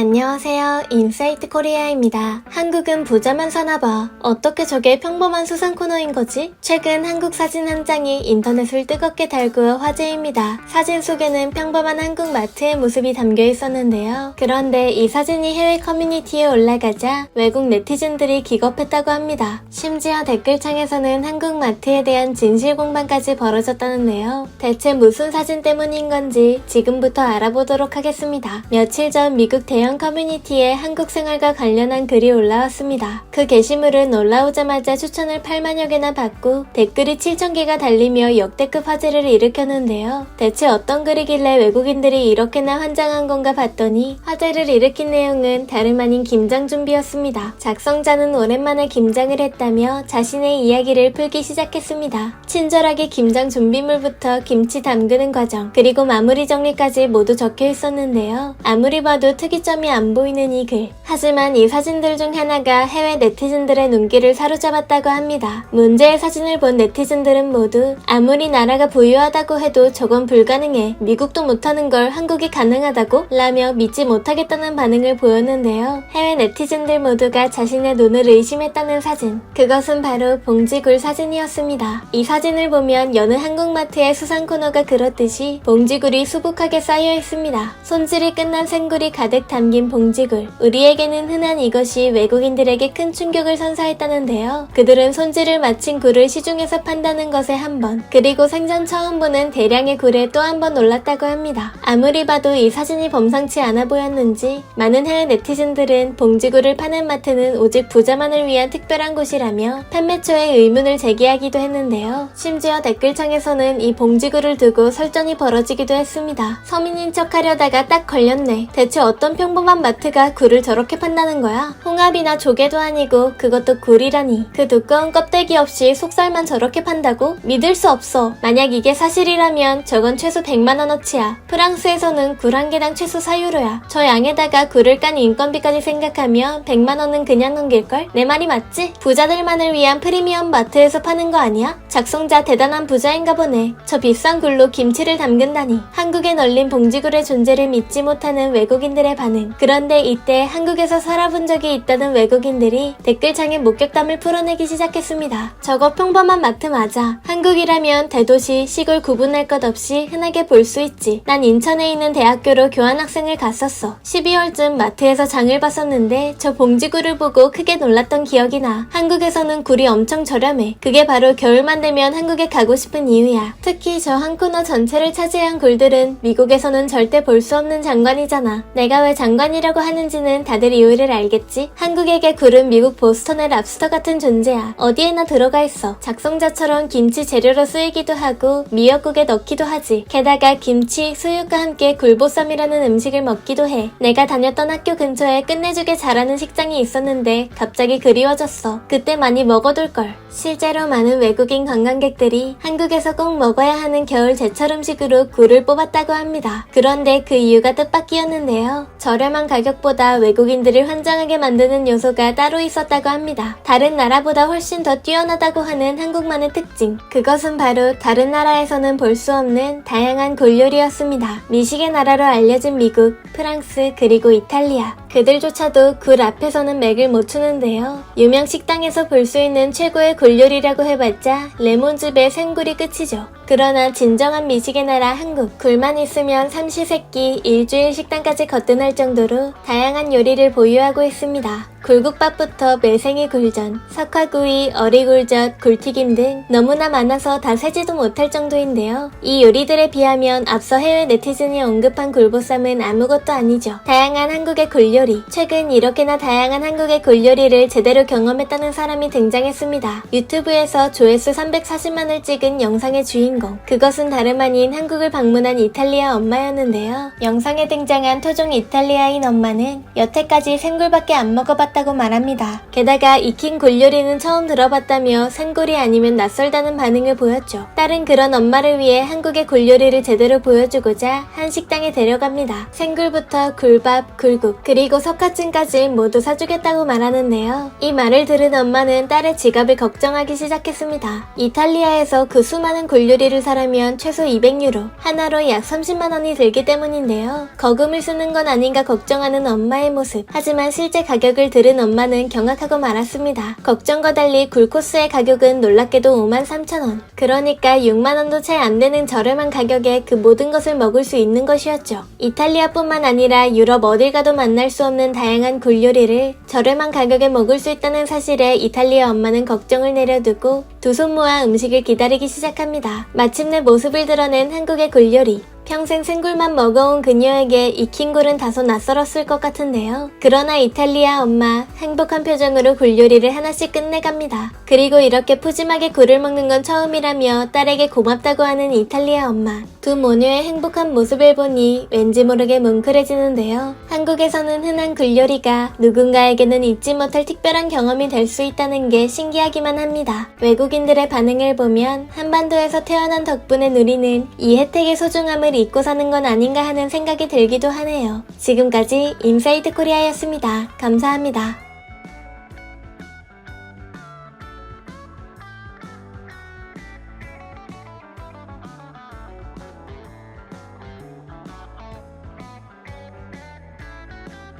안녕하세요. 인사이트 코리아입니다. 한국은 부자만 사나봐. 어떻게 저게 평범한 수상 코너인 거지? 최근 한국 사진 한 장이 인터넷을 뜨겁게 달구어 화제입니다. 사진 속에는 평범한 한국 마트의 모습이 담겨 있었는데요. 그런데 이 사진이 해외 커뮤니티에 올라가자 외국 네티즌들이 기겁했다고 합니다. 심지어 댓글창에서는 한국 마트에 대한 진실 공방까지 벌어졌다는데요. 대체 무슨 사진 때문인 건지 지금부터 알아보도록 하겠습니다. 며칠 전 미국 대형 커뮤니티에 한국 생활과 관련한 글이 올라왔습니다. 그 게시물은 올라오자마자 추천을 8만여 개나 받고 댓글이 7,000개가 달리며 역대급 화제를 일으켰는데요. 대체 어떤 글이길래 외국인들이 이렇게나 환장한 건가 봤더니 화제를 일으킨 내용은 다름 아닌 김장 준비였습니다. 작성자는 오랜만에 김장을 했다며 자신의 이야기를 풀기 시작했습니다. 친절하게 김장 준비물부터 김치 담그는 과정, 그리고 마무리 정리까지 모두 적혀 있었는데요. 아무리 봐도 특이점이 안 보이는 이 글. 하지만 이 사진들 중 하나가 해외 네티즌들의 눈길을 사로잡았다고 합니다. 문제의 사진을 본 네티즌들은 모두 아무리 나라가 부유하다고 해도 저건 불가능해. 미국도 못하는 걸 한국이 가능하다고? 라며 믿지 못하겠다는 반응을 보였는데요. 해외 네티즌들 모두가 자신의 눈을 의심했다는 사진. 그것은 바로 봉지굴 사진이었습니다. 이 사진을 보면 여느 한국마트의 수상 코너가 그렇듯이 봉지굴이 수북하게 쌓여 있습니다. 손질이 끝난 생굴이 가득 담긴 봉지굴. 우리에게는 흔한 이것이 외국인들에게 큰 충격을 선사했다는데요. 그들은 손질을 마친 굴을 시중에서 판다는 것에 한 번, 그리고 생전 처음 보는 대량의 굴에 또 한 번 놀랐다고 합니다. 아무리 봐도 이 사진이 범상치 않아 보였는지 많은 해외 네티즌들은 봉지굴을 파는 마트는 오직 부자만을 위한 특별한 곳이라며 판매 초에 의문을 제기하기도 했는데요. 심지어 댓글창에서는 이 봉지굴을 두고 설전이 벌어지기도 했습니다. 서민인 척 하려다가 딱 걸렸네. 대체 어떤 평범한 마트가 굴을 저렇게 판다는 거야? 홍합이나 조개도 아니고 그것도 굴이라니. 그 두꺼운 껍데기 없이 속살만 저렇게 판다고? 믿을 수 없어. 만약 이게 사실이라면 저건 최소 100만원어치야. 프랑스에서는 굴 한 개당 최소 4유로야. 저 양에다가 굴을 깐 인건비까지 생각하면 100만원은 그냥 넘길걸? 내 말이 맞지? 부자들만을 위한 프리미엄 마트에서 파는 거 아니야? 작성자 대단한 부자인가 보네. 저 비싼 굴로 김치를 담근다니. 한국에 널린 봉지굴의 존재를 믿지 못하는 외국인들의 반응. 그런데 이때 한국에서 살아본 적이 있다는 외국인들이 댓글창에 목격담을 풀어내기 시작했습니다. 저거 평범한 마트 맞아. 한국이라면 대도시, 시골 구분할 것 없이 흔하게 볼 수 있지. 난 인천에 있는 대학교로 교환학생을 갔었어. 12월쯤 마트에서 장을 봤었는데 저 봉지굴을 보고 크게 놀랐던 기억이 나. 한국에서는 굴이 엄청 저렴해. 그게 바로 겨울만 되면 한국에 가고 싶은 이유야. 특히 저 한 코너 전체를 차지한 굴들은 미국에서는 절대 볼 수 없는 장관이잖아. 내가 왜 장관이라고 하는지는 다들 이유를 알겠지? 한국에게 굴은 미국 보스턴의 랍스터 같은 존재야. 어디에나 들어가 있어. 작성자처럼 김치 재료로 쓰이기도 하고 미역국에 넣기도 하지. 게다가 김치, 수육과 함께 굴보쌈이라는 음식을 먹기도 해. 내가 다녔던 학교 근처에 끝내주게 잘하는 식당이 있었는데 갑자기 그리워졌어. 그때 많이 먹어둘걸. 실제로 많은 외국인 관광객들이 한국에서 꼭 먹어야 하는 겨울 제철 음식으로 굴을 뽑았다고 합니다. 그런데 그 이유가 뜻밖이었는데요. 저렴한 가격보다 외국인들을 환장하게 만드는 요소가 따로 있었다고 합니다. 다른 나라보다 훨씬 더 뛰어나다고 하는 한국만의 특징. 그것은 바로 다른 나라에서는 볼 수 없는 다양한 굴 요리였습니다. 미식의 나라로 알려진 미국, 프랑스, 그리고 이탈리아. 그들조차도 굴 앞에서는 맥을 못 추는데요. 유명 식당에서 볼 수 있는 최고의 굴 요리라고 해봤자 레몬즙의 생굴이 끝이죠. 그러나 진정한 미식의 나라 한국. 굴만 있으면 삼시세끼 일주일 식당까지 거뜬할 정도로 다양한 요리를 보유하고 있습니다. 굴국밥부터 매생이 굴전, 석화구이, 어리굴젓, 굴튀김 등 너무나 많아서 다 세지도 못할 정도인데요. 이 요리들에 비하면 앞서 해외 네티즌이 언급한 굴보쌈은 아무것도 아니죠. 다양한 한국의 굴요리. 최근 이렇게나 다양한 한국의 굴요리를 제대로 경험했다는 사람이 등장했습니다. 유튜브에서 조회수 340만을 찍은 영상의 주인공. 그것은 다름 아닌 한국을 방문한 이탈리아 엄마였는데요. 영상에 등장한 토종 이탈리아인 엄마는 여태까지 생굴밖에 안 먹어봤다 사주겠다고 말합니다. 게다가 익힌 굴요리는 처음 들어봤다며 생굴이 아니면 낯설다는 반응을 보였죠. 딸은 그런 엄마를 위해 한국의 굴요리를 제대로 보여주고자 한 식당에 데려갑니다. 생굴부터 굴밥, 굴국, 그리고 석화찜까지 모두 사주겠다고 말하는데요. 이 말을 들은 엄마는 딸의 지갑을 걱정하기 시작했습니다. 이탈리아에서 그 수많은 굴요리를 사려면 최소 200유로, 하나로 약 30만 원이 들기 때문인데요. 거금을 쓰는 건 아닌가 걱정하는 엄마의 모습. 하지만 실제 가격을 들은 엄마는 경악하고 말았습니다. 걱정과 달리 굴코스의 가격은 놀랍게도 53,000원. 그러니까 6만 원도 채 안 되는 저렴한 가격에 그 모든 것을 먹을 수 있는 것이었죠. 이탈리아뿐만 아니라 유럽 어딜 가도 만날 수 없는 다양한 굴요리를 저렴한 가격에 먹을 수 있다는 사실에 이탈리아 엄마는 걱정을 내려두고 두 손 모아 음식을 기다리기 시작합니다. 마침내 모습을 드러낸 한국의 굴요리. 평생 생굴만 먹어온 그녀에게 익힌 굴은 다소 낯설었을 것 같은데요. 그러나 이탈리아 엄마 행복한 표정으로 굴요리를 하나씩 끝내갑니다. 그리고 이렇게 푸짐하게 굴을 먹는 건 처음이라며 딸에게 고맙다고 하는 이탈리아 엄마. 두 모녀의 행복한 모습을 보니 왠지 모르게 뭉클해지는데요. 한국에서는 흔한 굴요리가 누군가에게는 잊지 못할 특별한 경험이 될 수 있다는 게 신기하기만 합니다. 외국인들의 반응을 보면 한반도에서 태어난 덕분에 누리는 이 혜택의 소중함을 잊고 사는 건 아닌가 하는 생각이 들기도 하네요. 지금까지 인사이트 코리아였습니다. 감사합니다.